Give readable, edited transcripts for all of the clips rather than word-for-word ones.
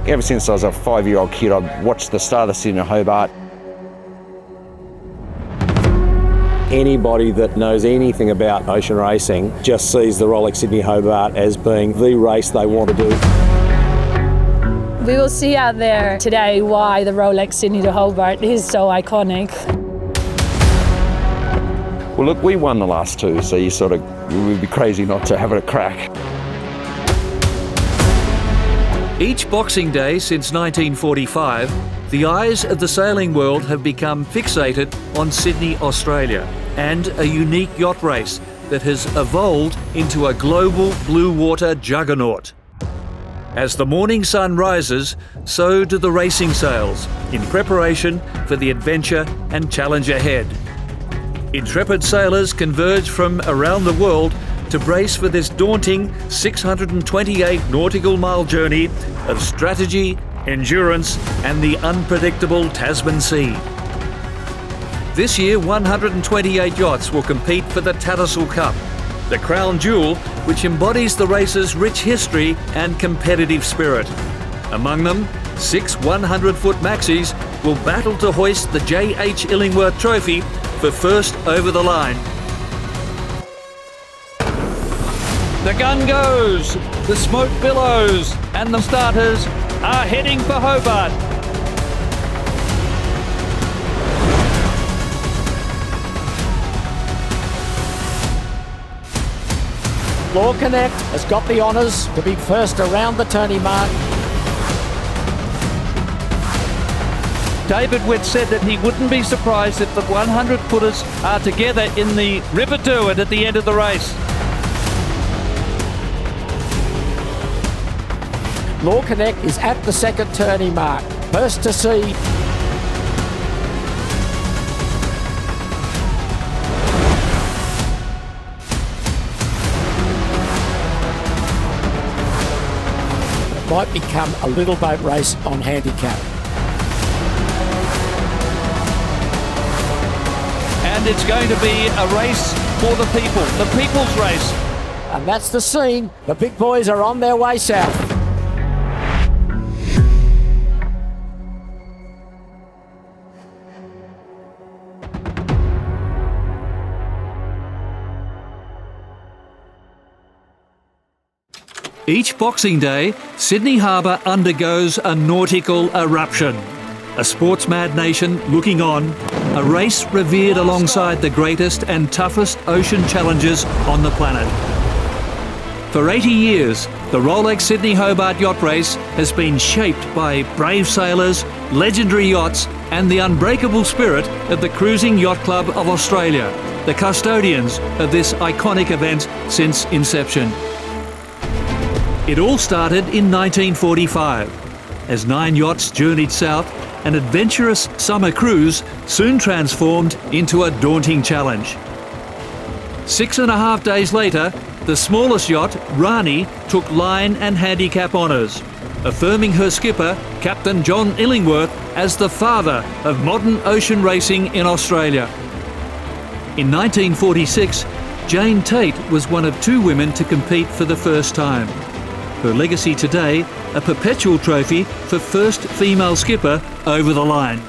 Ever since I was a 5-year-old kid, I've watched the start of the Sydney Hobart. Anybody that knows anything about ocean racing just sees the Rolex Sydney Hobart as being the race they want to do. We will see out there today why the Rolex Sydney to Hobart is so iconic. Well, look, we won the last two, so you would be crazy not to have a crack. Each Boxing Day since 1945, the eyes of the sailing world have become fixated on Sydney, Australia, and a unique yacht race that has evolved into a global blue water juggernaut. As the morning sun rises, so do the racing sails, in preparation for the adventure and challenge ahead. Intrepid sailors converge from around the world to brace for this daunting 628 nautical mile journey of strategy, endurance, and the unpredictable Tasman Sea. This year, 128 yachts will compete for the Tattersall Cup, the crown jewel which embodies the race's rich history and competitive spirit. Among them, 6 100-foot maxis will battle to hoist the J.H. Illingworth Trophy for first over the line. The gun goes, the smoke billows, and the starters are heading for Hobart. Law Connect has got the honours to be first around the turning mark. David Witt said that he wouldn't be surprised if the 100-footers are together in the River Derwent at the end of the race. Law Connect is at the second turning mark. First to sea. It might become a little boat race on handicap. And it's going to be a race for the people, the people's race. And that's the scene. The big boys are on their way south. Each Boxing Day, Sydney Harbour undergoes a nautical eruption. A sports-mad nation looking on, a race revered alongside the greatest and toughest ocean challenges on the planet. For 80 years, the Rolex Sydney Hobart Yacht Race has been shaped by brave sailors, legendary yachts, and the unbreakable spirit of the Cruising Yacht Club of Australia, the custodians of this iconic event since inception. It all started in 1945, as 9 yachts journeyed south. An adventurous summer cruise soon transformed into a daunting challenge. 6.5 days later, the smallest yacht, Rani, took line and handicap honours, affirming her skipper, Captain John Illingworth, as the father of modern ocean racing in Australia. In 1946, Jane Tate was one of 2 women to compete for the first time. Her legacy today, a perpetual trophy for first female skipper over the line.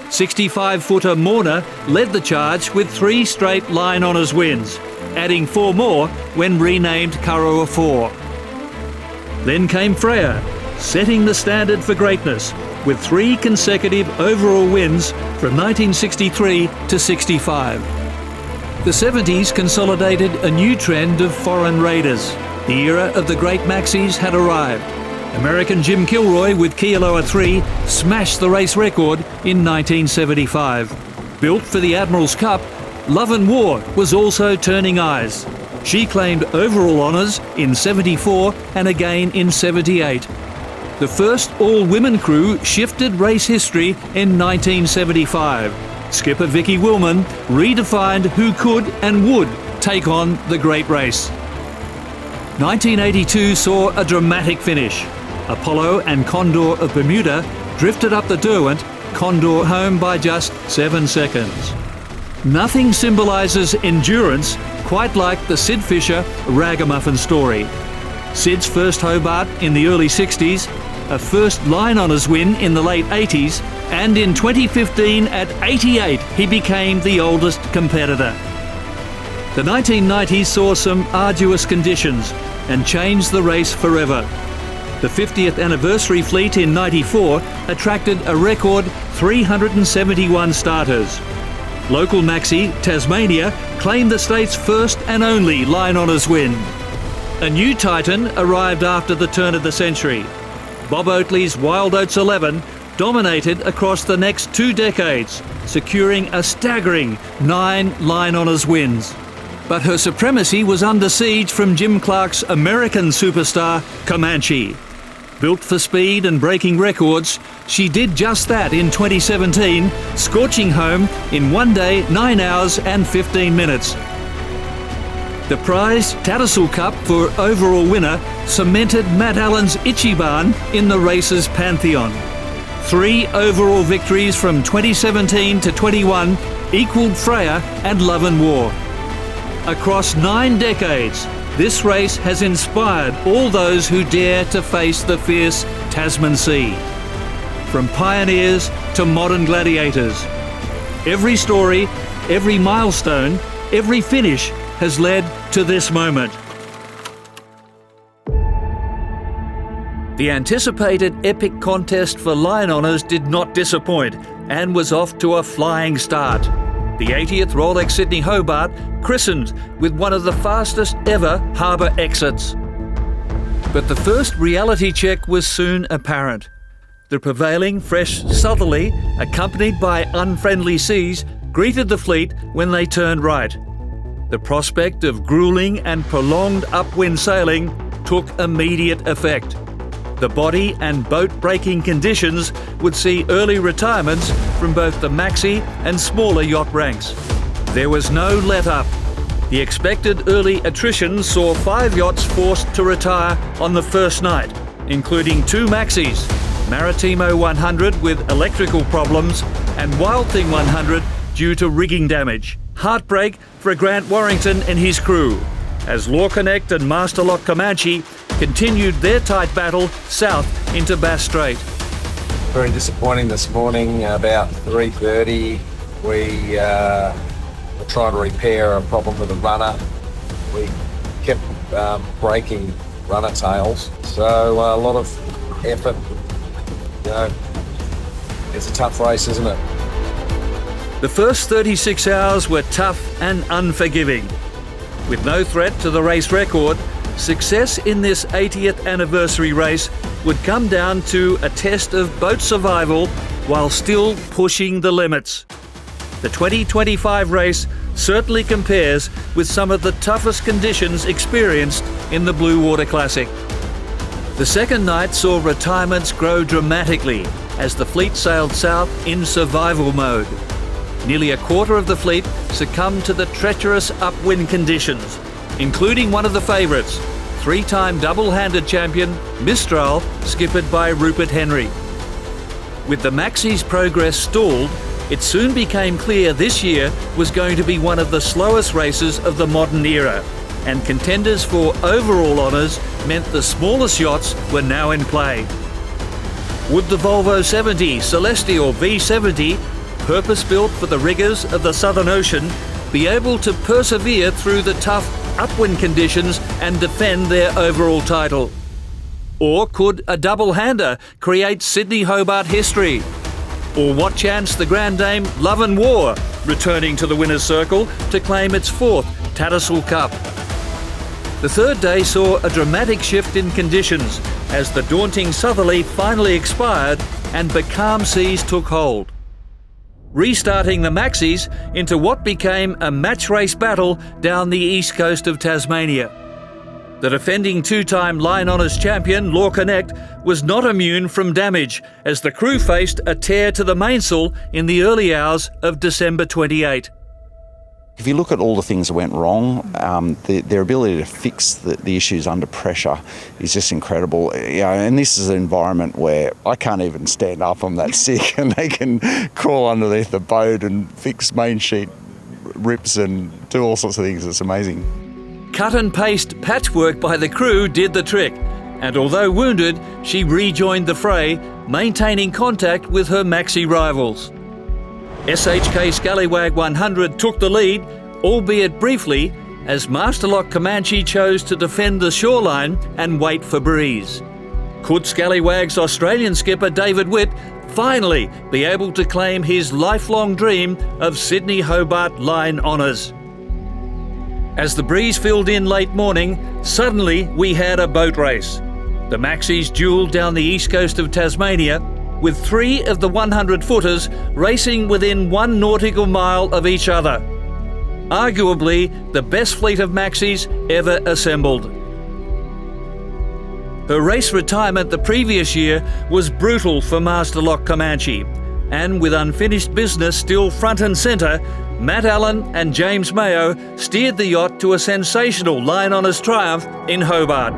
65-footer Morna led the charge with 3 straight line honours wins, adding 4 more when renamed Kurrawa 4. Then came Freya, setting the standard for greatness with 3 consecutive overall wins from 1963 to 65. The 70s consolidated a new trend of foreign raiders. The era of the great maxis had arrived. American Jim Kilroy with Kialoa 3 smashed the race record in 1975. Built for the Admiral's Cup, Love and War was also turning eyes. She claimed overall honours in 74 and again in 78. The first all-women crew shifted race history in 1975. Skipper Vicky Willman redefined who could and would take on the great race. 1982 saw a dramatic finish. Apollo and Condor of Bermuda drifted up the Derwent, Condor home by just 7 seconds. Nothing symbolises endurance quite like the Sid Fisher ragamuffin story. Sid's first Hobart in the early 60s, a first line honours win in the late 80s, and in 2015 at 88 he became the oldest competitor. The 1990s saw some arduous conditions and changed the race forever. The 50th anniversary fleet in '94 attracted a record 371 starters. Local maxi, Tasmania, claimed the state's first and only line honours win. A new titan arrived after the turn of the century. Bob Oatley's Wild Oats 11 dominated across the next 2 decades, securing a staggering 9 line honours wins. But her supremacy was under siege from Jim Clark's American superstar, Comanche. Built for speed and breaking records, she did just that in 2017, scorching home in 1 day, 9 hours and 15 minutes. The prized Tattersall Cup for overall winner cemented Matt Allen's Ichiban in the race's pantheon. 3 overall victories from 2017 to 21 equalled Freya and Love and War. Across 9 decades, this race has inspired all those who dare to face the fierce Tasman Sea. From pioneers to modern gladiators. Every story, every milestone, every finish has led to this moment. The anticipated epic contest for line honours did not disappoint and was off to a flying start. The 80th Rolex Sydney Hobart christened with one of the fastest ever harbour exits. But the first reality check was soon apparent. The prevailing fresh southerly, accompanied by unfriendly seas, greeted the fleet when they turned right. The prospect of gruelling and prolonged upwind sailing took immediate effect. The body and boat-breaking conditions would see early retirements from both the maxi and smaller yacht ranks. There was no let-up. The expected early attrition saw 5 yachts forced to retire on the first night, including 2 maxis, Maritimo 100 with electrical problems and Wild Thing 100 due to rigging damage. Heartbreak for Grant Warrington and his crew, as Law Connect and Master Lock Comanche continued their tight battle south into Bass Strait. Very disappointing this morning. About 3:30, we were trying to repair a problem with a runner. We kept breaking runner tails, so a lot of effort. You know, it's a tough race, isn't it? The first 36 hours were tough and unforgiving. With no threat to the race record, success in this 80th anniversary race would come down to a test of boat survival while still pushing the limits. The 2025 race certainly compares with some of the toughest conditions experienced in the Blue Water Classic. The second night saw retirements grow dramatically as the fleet sailed south in survival mode. Nearly a quarter of the fleet succumbed to the treacherous upwind conditions, including one of the favourites, 3-time double-handed champion Mistral, skippered by Rupert Henry. With the Maxi's progress stalled, it soon became clear this year was going to be one of the slowest races of the modern era, and contenders for overall honours meant the smallest yachts were now in play. Would the Volvo 70 Celestial V70, purpose-built for the rigours of the Southern Ocean, be able to persevere through the tough upwind conditions and defend their overall title? Or could a double-hander create Sydney Hobart history? Or what chance the Grand Dame Love and War returning to the winner's circle to claim its 4th Tattersall Cup? The third day saw a dramatic shift in conditions as the daunting southerly finally expired and the calm seas took hold, restarting the Maxis into what became a match race battle down the east coast of Tasmania. The defending 2-time Line Honours champion, Law Connect, was not immune from damage as the crew faced a tear to the mainsail in the early hours of December 28. If you look at all the things that went wrong, their ability to fix the issues under pressure is just incredible. You know, and this is an environment where I can't even stand up, I'm that sick, and they can crawl underneath the boat and fix main sheet rips and do all sorts of things. It's amazing. Cut and paste patchwork by the crew did the trick, and although wounded, she rejoined the fray, maintaining contact with her maxi rivals. SHK Scallywag 100 took the lead, albeit briefly, as Masterlock Comanche chose to defend the shoreline and wait for breeze. Could Scallywag's Australian skipper David Witt finally be able to claim his lifelong dream of Sydney Hobart line honours? As the breeze filled in late morning, suddenly we had a boat race. The Maxis duelled down the east coast of Tasmania, with 3 of the 100-footers racing within 1 nautical mile of each other. Arguably the best fleet of Maxis ever assembled. Her race retirement the previous year was brutal for Masterlock Comanche, and with unfinished business still front and centre, Matt Allen and James Mayo steered the yacht to a sensational line honours triumph in Hobart.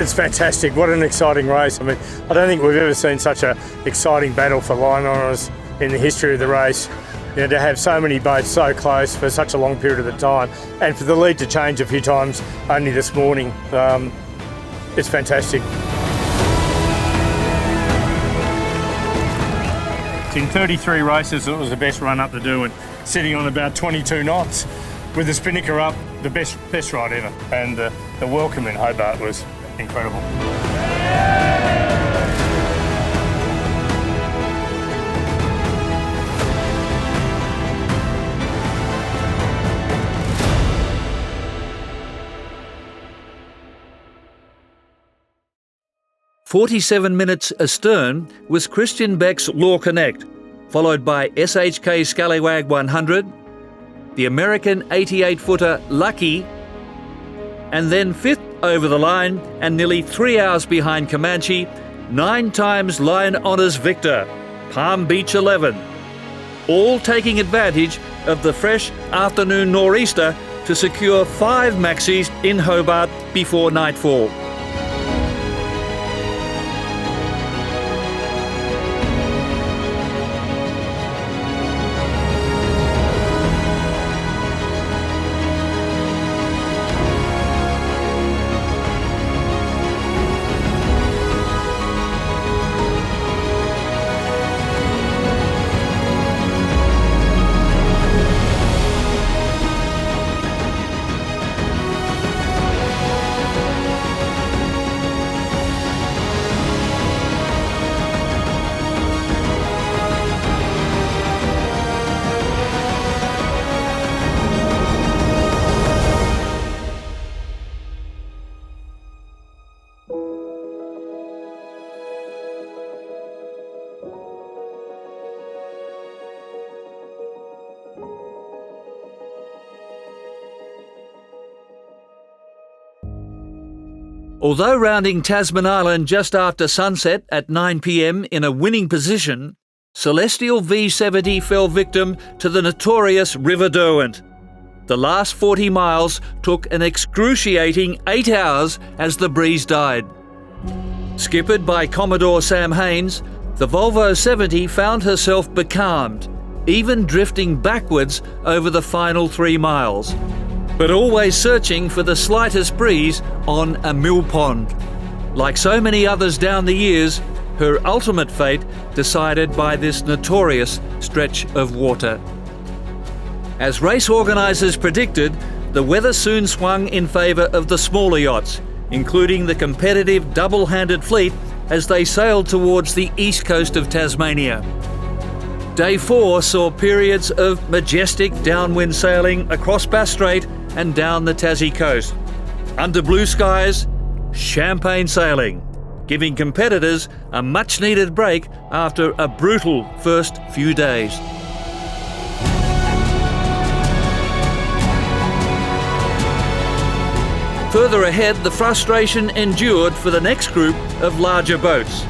It's fantastic. What an exciting race. I mean, I don't think we've ever seen such an exciting battle for line honours in the history of the race. You know, to have so many boats so close for such a long period of the time, and for the lead to change a few times only this morning, it's fantastic. In 33 races, it was the best run up to Derwent, sitting on about 22 knots with the spinnaker up, the best ride ever. And the welcome in Hobart was incredible. 47 minutes astern was Christian Beck's Law Connect, followed by SHK Scallywag 100, the American 88-footer Lucky, and then fifth over the line and nearly 3 hours behind Comanche, 9 times Line Honours victor, Palm Beach 11, all taking advantage of the fresh afternoon nor'easter to secure 5 maxis in Hobart before nightfall. Although rounding Tasman Island just after sunset at 9 p.m. in a winning position, Celestial V70 fell victim to the notorious River Derwent. The last 40 miles took an excruciating 8 hours as the breeze died. Skippered by Commodore Sam Haynes, the Volvo 70 found herself becalmed, even drifting backwards over the final 3 miles, but always searching for the slightest breeze on a mill pond. Like so many others down the years, her ultimate fate decided by this notorious stretch of water. As race organisers predicted, the weather soon swung in favour of the smaller yachts, including the competitive double-handed fleet as they sailed towards the east coast of Tasmania. Day 4 saw periods of majestic downwind sailing across Bass Strait and down the Tassie coast. Under blue skies, champagne sailing, giving competitors a much-needed break after a brutal first few days. Further ahead, the frustration endured for the next group of larger boats.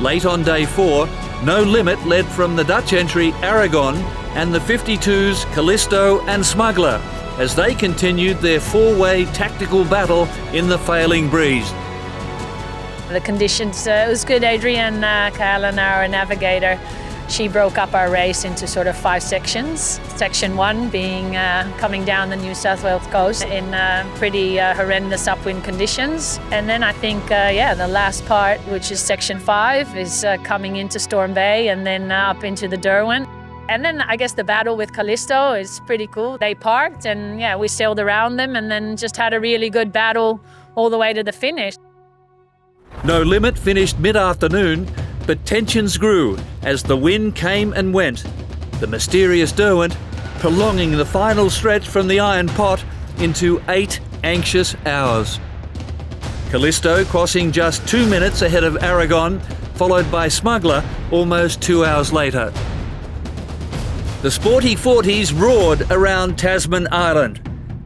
Late on day 4, No Limit led from the Dutch entry Aragon and the 52s Callisto and Smuggler as they continued their 4-way tactical battle in the failing breeze. The conditions, it was good. Adrienne Callan, our navigator, she broke up our race into sort of 5 sections. Section 1 being coming down the New South Wales coast in pretty horrendous upwind conditions. And then I think, the last part, which is Section 5, is coming into Storm Bay and then up into the Derwent. And then I guess the battle with Callisto is pretty cool. They parked and we sailed around them and then just had a really good battle all the way to the finish. No Limit finished mid-afternoon, but tensions grew as the wind came and went. The mysterious Derwent prolonging the final stretch from the Iron Pot into 8 anxious hours. Callisto crossing just 2 minutes ahead of Aragon, followed by Smuggler almost 2 hours later. The sporty 40s roared around Tasman Island.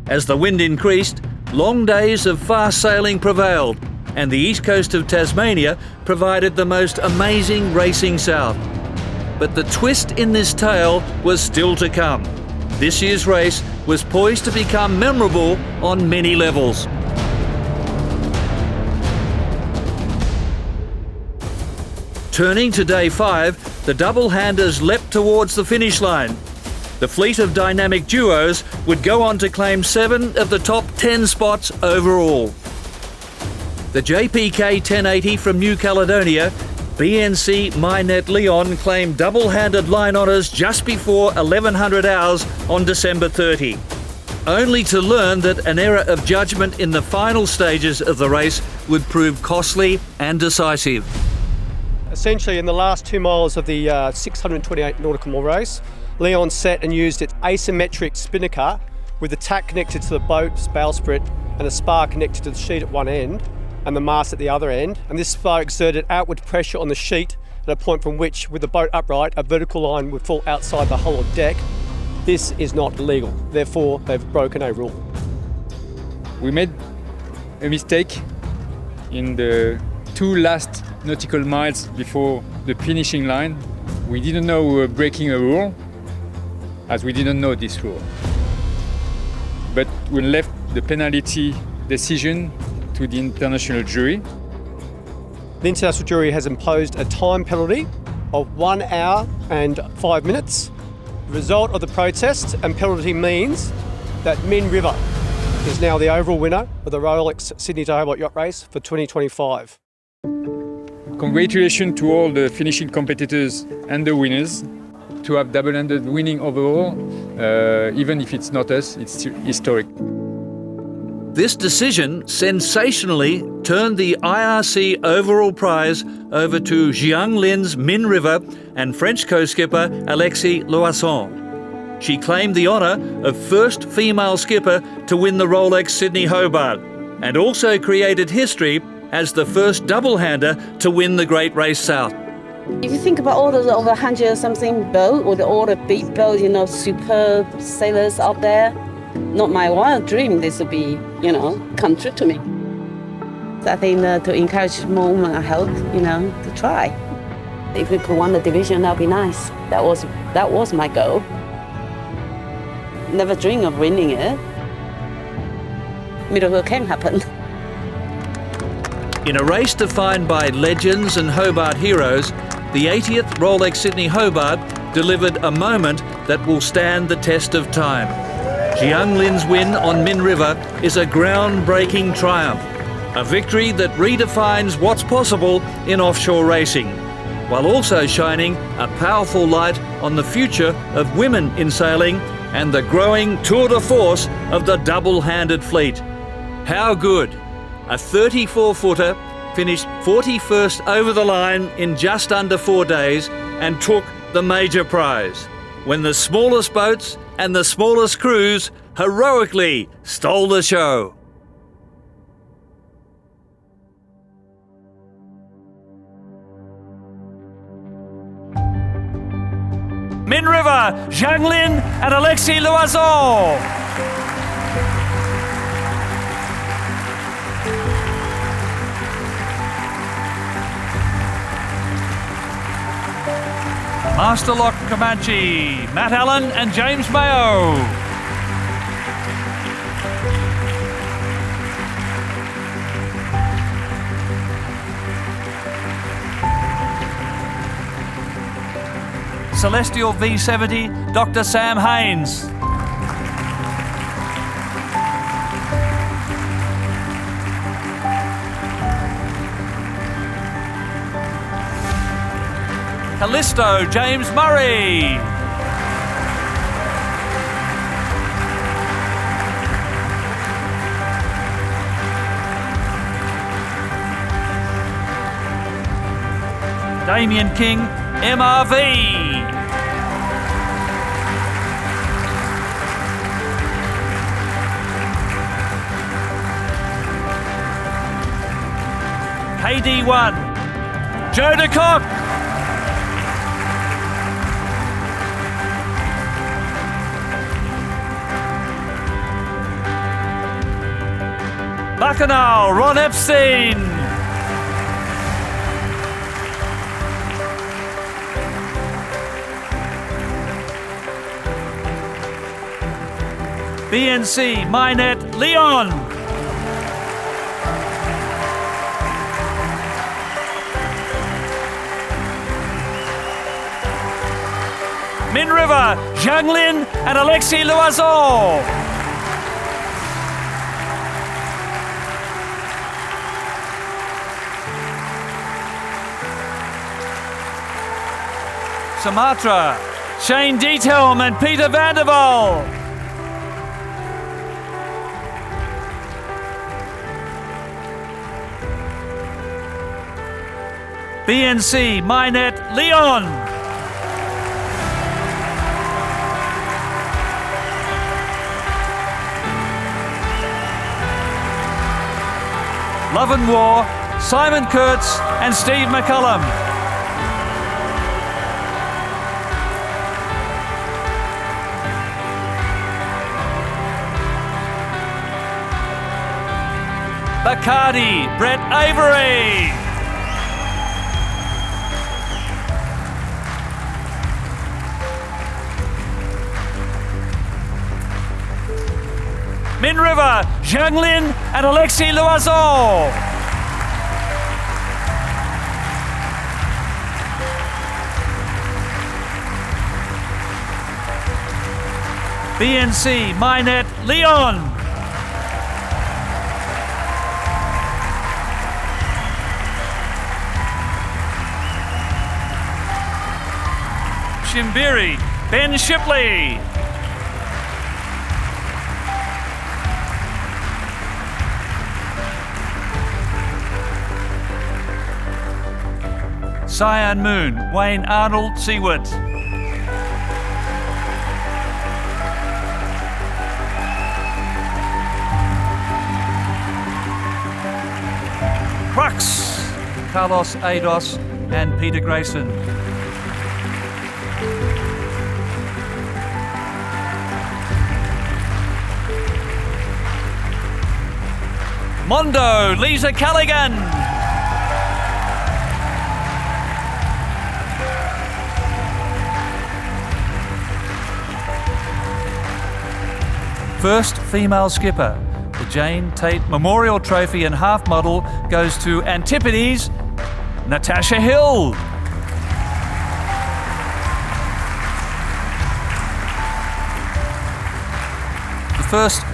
As the wind increased, long days of fast sailing prevailed, and the east coast of Tasmania provided the most amazing racing south. But the twist in this tale was still to come. This year's race was poised to become memorable on many levels. Turning to day 5, the double-handers leapt towards the finish line. The fleet of dynamic duos would go on to claim 7 of the top 10 spots overall. The JPK 1080 from New Caledonia, BNC Mynet Leon claimed double-handed line honours just before 1100 hours on December 30, only to learn that an error of judgment in the final stages of the race would prove costly and decisive. Essentially, in the last 2 miles of the 628 nautical mile race, Leon set and used its asymmetric spinnaker with the tack connected to the boat's bowsprit and a spar connected to the sheet at one end and the mast at the other end, and this spar exerted outward pressure on the sheet at a point from which, with the boat upright, a vertical line would fall outside the hull of deck. This is not legal, therefore they've broken a rule. We made a mistake in the 2 last nautical miles before the finishing line. We didn't know we were breaking a rule, as we didn't know this rule. But we left the penalty decision to the international jury. The international jury has imposed a time penalty of 1 hour and 5 minutes. The result of the protest and penalty means that Min River is now the overall winner of the Rolex Sydney Hobart Yacht Race for 2025. Congratulations to all the finishing competitors and the winners. To have double-handed winning overall, even if it's not us, it's historic. This decision sensationally turned the IRC overall prize over to Jiang Lin's Min River and French co-skipper Alexis Loisson. She claimed the honour of first female skipper to win the Rolex Sydney Hobart and also created history as the first double-hander to win the Great Race South. If you think about all those over 100-something boats, or all the big boats, superb sailors out there, not my wild dream this would be, come true to me. I think to encourage more women, I hope, to try. If we could win the division, that would be nice. That was my goal. Never dreamed of winning it. Miracle can happen. In a race defined by legends and Hobart heroes, the 80th Rolex Sydney Hobart delivered a moment that will stand the test of time. Jiang Lin's win on Min River is a groundbreaking triumph, a victory that redefines what's possible in offshore racing, while also shining a powerful light on the future of women in sailing and the growing tour de force of the double-handed fleet. How good! A 34-footer finished 41st over the line in just under 4 days and took the major prize, when the smallest boats and the smallest crews heroically stole the show. Min River, Jiang Lin and Alexis Loiseau. Master Lock Comanche, Matt Allen and James Mayo. Celestial V70, Dr. Sam Haynes. Callisto, James Murray. Damien King, MRV. KD1, Joe de Kock. Bacchanal, Ron Epstein. BNC, Minette, Leon. Min River, Jiang Lin and Alexis Loiseau. Sumatra, Shane Diethelm and Peter van der Waal. BNC, Minette, Leon. Love and War, Simon Kurtz and Steve McCullum. Bacardi, Brett Avery. Min River, Jiang Lin and Alexis Loiseau. BNC, Minette, Leon. Shimbiri, Ben Shipley. Cyan Moon, Wayne Arnold Seward. Crux, Carlos Ados and Peter Grayson. Mondo, Lisa Callaghan. First female skipper, the Jane Tate Memorial Trophy and half model goes to Antipodes, Natasha Hill. The first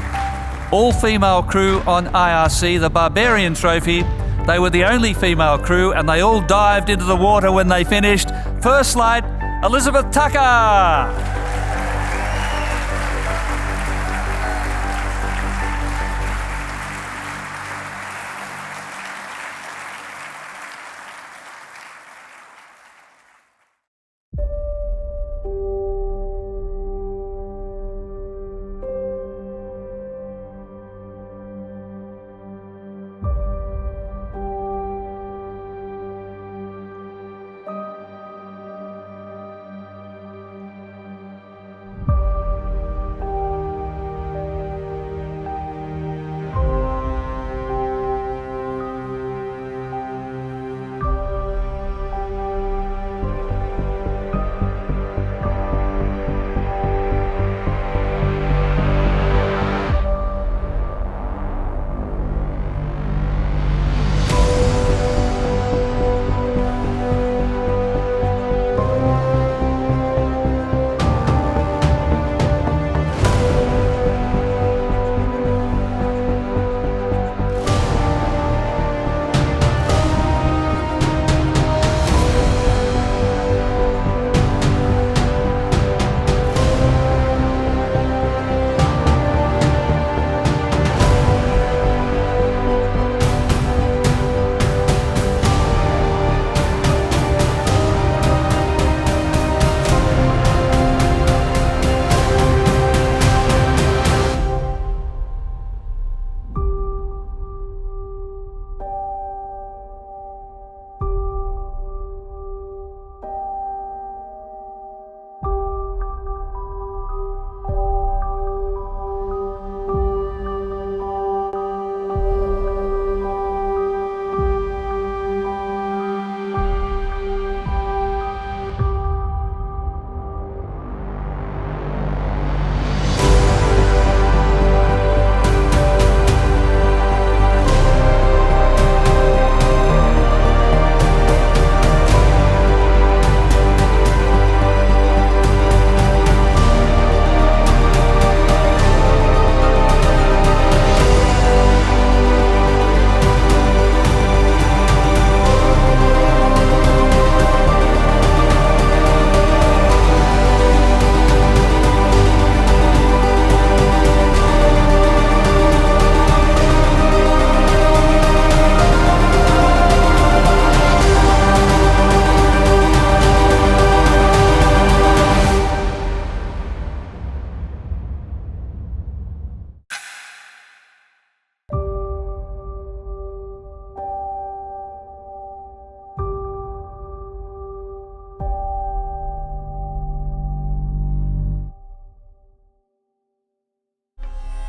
all-female crew on IRC, the Barbarian Trophy. They were the only female crew and they all dived into the water when they finished. First Light, Elizabeth Tucker.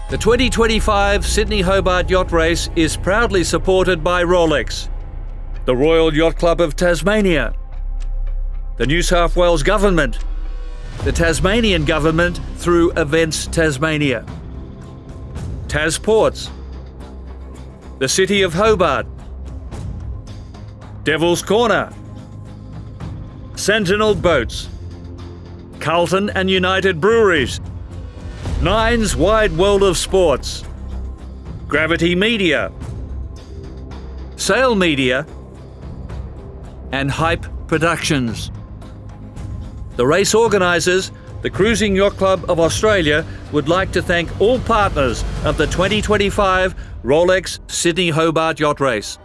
The 2025 Sydney Hobart Yacht Race is proudly supported by Rolex, the Royal Yacht Club of Tasmania, the New South Wales Government, the Tasmanian Government through Events Tasmania, Tasports, the City of Hobart, Devil's Corner, Sentinel Boats, Carlton and United Breweries, Nine's Wide World of Sports, Gravity Media, Sail Media, and Hype Productions. The race organisers, the Cruising Yacht Club of Australia, would like to thank all partners of the 2025 Rolex Sydney Hobart Yacht Race.